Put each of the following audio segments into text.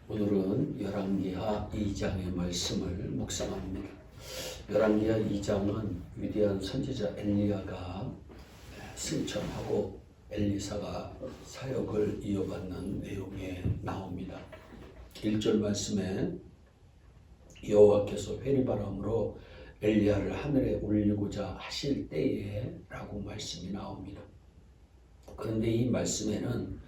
오늘은 열왕기하 2장의 말씀을 묵상합니다. 열왕기하 2장은 위대한 선지자 엘리야가 승천하고 엘리사가 사역을 이어받는 내용에 나옵니다. 1절 말씀에 여호와께서 회리바람으로 엘리야를 하늘에 올리고자 하실 때에 라고 말씀이 나옵니다. 그런데 이 말씀에는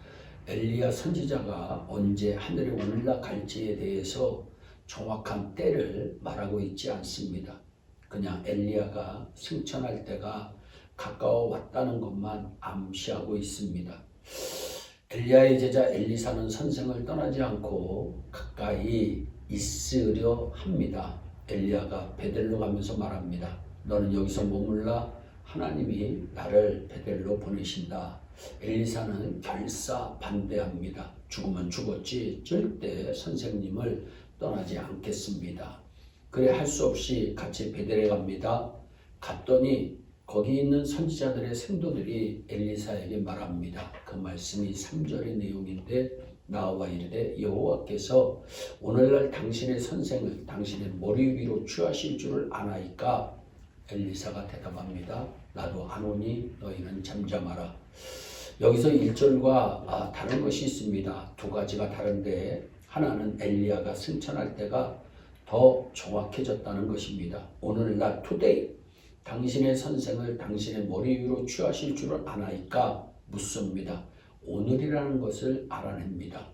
엘리야 선지자가 언제 하늘에 올라갈지에 대해서 정확한 때를 말하고 있지 않습니다. 그냥 엘리야가 승천할 때가 가까워 왔다는 것만 암시하고 있습니다. 엘리야의 제자 엘리사는 선생을 떠나지 않고 가까이 있으려 합니다. 엘리야가 베델로 가면서 말합니다. 너는 여기서 머물라. 하나님이 나를 베델로 보내신다. 엘리사는 결사 반대합니다. 죽으면 죽었지 절대 선생님을 떠나지 않겠습니다. 그래 할 수 없이 같이 베델에 갑니다. 갔더니 거기 있는 선지자들의 생도들이 엘리사에게 말합니다. 그 말씀이 3절의 내용인데 나와 이르되 여호와께서 오늘날 당신의 선생을 당신의 머리 위로 취하실 줄을 아나이까? 엘리사가 대답합니다. 나도 아노니 너희는 잠잠하라. 여기서 1절과 다른 것이 있습니다. 두 가지가 다른데 하나는 엘리야가 승천할 때가 더 정확해졌다는 것입니다. 오늘날 투데이 당신의 선생을 당신의 머리 위로 취하실 줄을 아나이까? 묻습니다. 오늘이라는 것을 알아냅니다.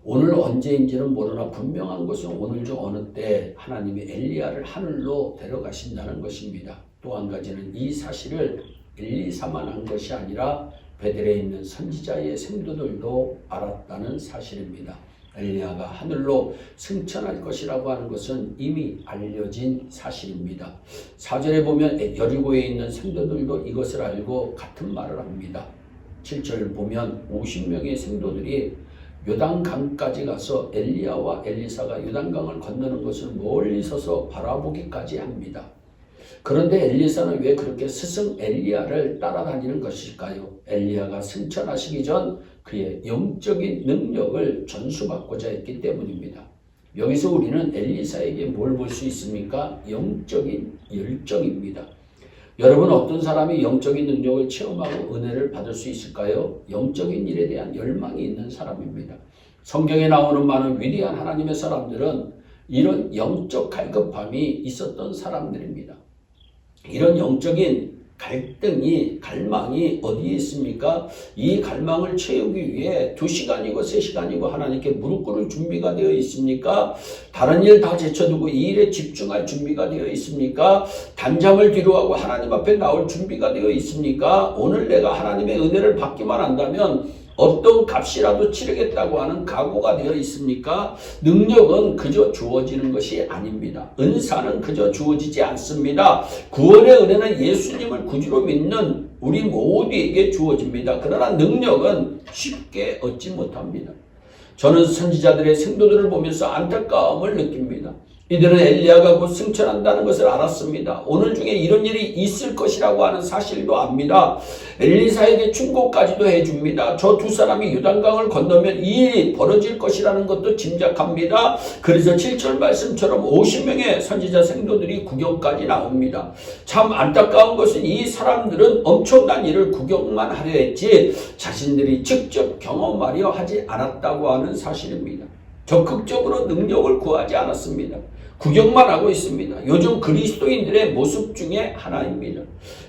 오늘 언제인지는 모르나 분명한 것은 오늘 중 어느 때 하나님이 엘리야를 하늘로 데려가신다는 것입니다. 또 한 가지는 이 사실을 엘리사만 한 것이 아니라 베델에 있는 선지자의 생도들도 알았다는 사실입니다. 엘리야가 하늘로 승천할 것이라고 하는 것은 이미 알려진 사실입니다. 4절에 보면 여리고에 있는 생도들도 이것을 알고 같은 말을 합니다. 7절을 보면 50명의 생도들이 요단강까지 가서 엘리야와 엘리사가 요단강을 건너는 것을 멀리 서서 바라보기까지 합니다. 그런데 엘리사는 왜 그렇게 스승 엘리야를 따라다니는 것일까요? 엘리야가 승천하시기 전 그의 영적인 능력을 전수받고자 했기 때문입니다. 여기서 우리는 엘리사에게 뭘 볼 수 있습니까? 영적인 열정입니다. 여러분, 어떤 사람이 영적인 능력을 체험하고 은혜를 받을 수 있을까요? 영적인 일에 대한 열망이 있는 사람입니다. 성경에 나오는 많은 위대한 하나님의 사람들은 이런 영적 갈급함이 있었던 사람들입니다. 이런 영적인 갈망이 어디에 있습니까? 이 갈망을 채우기 위해 2시간이고 3시간이고 하나님께 무릎 꿇을 준비가 되어 있습니까? 다른 일 다 제쳐두고 이 일에 집중할 준비가 되어 있습니까? 단잠을 뒤로하고 하나님 앞에 나올 준비가 되어 있습니까? 오늘 내가 하나님의 은혜를 받기만 한다면 어떤 값이라도 치르겠다고 하는 각오가 되어 있습니까? 능력은 그저 주어지는 것이 아닙니다. 은사는 그저 주어지지 않습니다. 구원의 은혜는 예수님을 구주로 믿는 우리 모두에게 주어집니다. 그러나 능력은 쉽게 얻지 못합니다. 저는 선지자들의 생도들을 보면서 안타까움을 느낍니다. 이들은 엘리야가 곧 승천한다는 것을 알았습니다. 오늘 중에 이런 일이 있을 것이라고 하는 사실도 압니다. 엘리사에게 충고까지도 해줍니다. 저 두 사람이 요단강을 건너면 이 일이 벌어질 것이라는 것도 짐작합니다. 그래서 7절 말씀처럼 50명의 선지자 생도들이 구경까지 나옵니다. 참 안타까운 것은 이 사람들은 엄청난 일을 구경만 하려 했지 자신들이 직접 경험하려 하지 않았다고 하는 사실입니다. 적극적으로 능력을 구하지 않았습니다. 구경만 하고 있습니다. 요즘 그리스도인들의 모습 중에 하나입니다.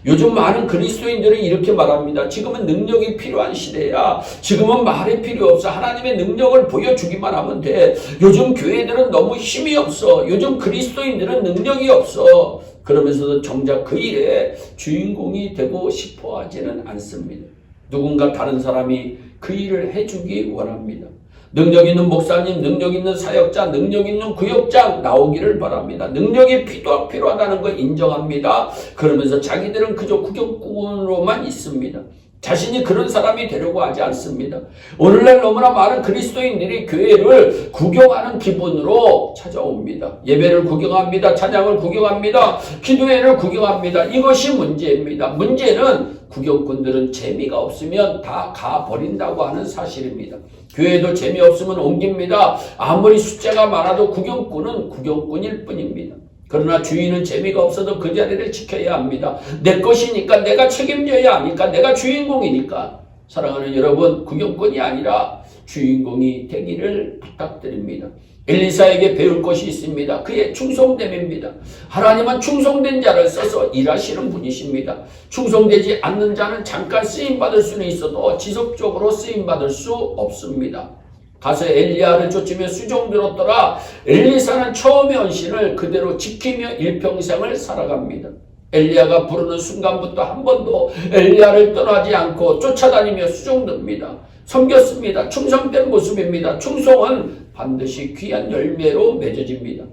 요즘 많은 그리스도인들은 이렇게 말합니다. 지금은 능력이 필요한 시대야. 지금은 말이 필요 없어. 하나님의 능력을 보여주기만 하면 돼. 요즘 교회들은 너무 힘이 없어. 요즘 그리스도인들은 능력이 없어. 그러면서도 정작 그 일에 주인공이 되고 싶어 하지는 않습니다. 누군가 다른 사람이 그 일을 해주기 원합니다. 능력 있는 목사님, 능력 있는 사역자, 능력 있는 구역장 나오기를 바랍니다. 능력이 필요하다는 걸 인정합니다. 그러면서 자기들은 그저 구경꾼으로만 있습니다. 자신이 그런 사람이 되려고 하지 않습니다. 오늘날 너무나 많은 그리스도인들이 교회를 구경하는 기분으로 찾아옵니다. 예배를 구경합니다. 찬양을 구경합니다. 기도회를 구경합니다. 이것이 문제입니다. 문제는 구경꾼들은 재미가 없으면 다 가버린다고 하는 사실입니다. 교회도 재미없으면 옮깁니다. 아무리 숫자가 많아도 구경꾼은 구경꾼일 뿐입니다. 그러나 주인은 재미가 없어도 그 자리를 지켜야 합니다. 내 것이니까 내가 책임져야 하니까 내가 주인공이니까. 사랑하는 여러분, 구경꾼이 아니라 주인공이 되기를 부탁드립니다. 엘리사에게 배울 것이 있습니다. 그의 충성됨입니다. 하나님은 충성된 자를 써서 일하시는 분이십니다. 충성되지 않는 자는 잠깐 쓰임받을 수는 있어도 지속적으로 쓰임받을 수 없습니다. 가서 엘리야를 쫓으며 수종 들었더라. 엘리사는 처음의 헌신을 그대로 지키며 일평생을 살아갑니다. 엘리야가 부르는 순간부터 한 번도 엘리야를 떠나지 않고 쫓아다니며 수종듭니다. 섬겼습니다. 충성된 모습입니다. 충성은 반드시 귀한 열매로 맺어집니다.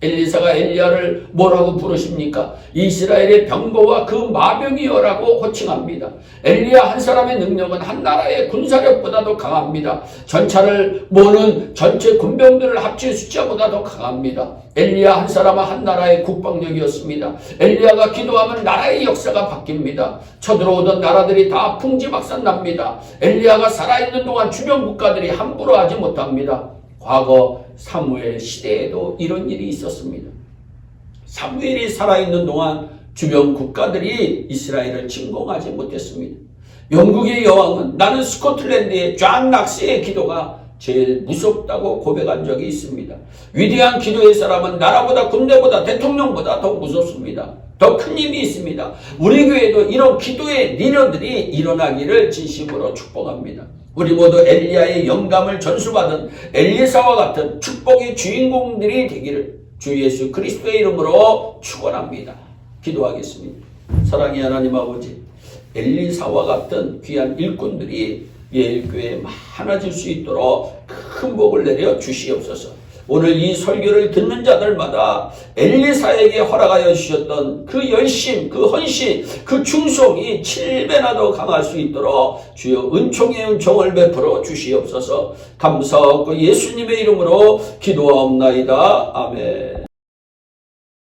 엘리사가 엘리야를 뭐라고 부르십니까? 이스라엘의 병거와 그 마병이여라고 호칭합니다. 엘리야 한 사람의 능력은 한 나라의 군사력보다도 강합니다. 전차를 모는 전체 군병들을 합친 숫자보다 더 강합니다. 엘리야 한 사람은 한 나라의 국방력이었습니다. 엘리야가 기도하면 나라의 역사가 바뀝니다. 쳐들어오던 나라들이 다 풍지박산납니다. 엘리야가 살아있는 동안 주변 국가들이 함부로 하지 못합니다. 과거 사무엘 시대에도 이런 일이 있었습니다. 사무엘이 살아있는 동안 주변 국가들이 이스라엘을 침공하지 못했습니다. 영국의 여왕은 나는 스코틀랜드의 존 락스의 기도가 제일 무섭다고 고백한 적이 있습니다. 위대한 기도의 사람은 나라보다 군대보다 대통령보다 더 무섭습니다. 더 큰 힘이 있습니다. 우리 교회도 이런 기도의 리더들이 일어나기를 진심으로 축복합니다. 우리 모두 엘리야의 영감을 전수받은 엘리사와 같은 축복의 주인공들이 되기를 주 예수 그리스도의 이름으로 축원합니다. 기도하겠습니다. 사랑의 하나님 아버지, 엘리사와 같은 귀한 일꾼들이 예일교회에 많아질 수 있도록 큰 복을 내려 주시옵소서. 오늘 이 설교를 듣는 자들마다 엘리사에게 허락하여 주셨던 그 열심, 그 헌신, 그 충성이 7배나 더 강할 수 있도록 주여 은총의 은총을 베풀어 주시옵소서. 감사하고 예수님의 이름으로 기도하옵나이다. 아멘.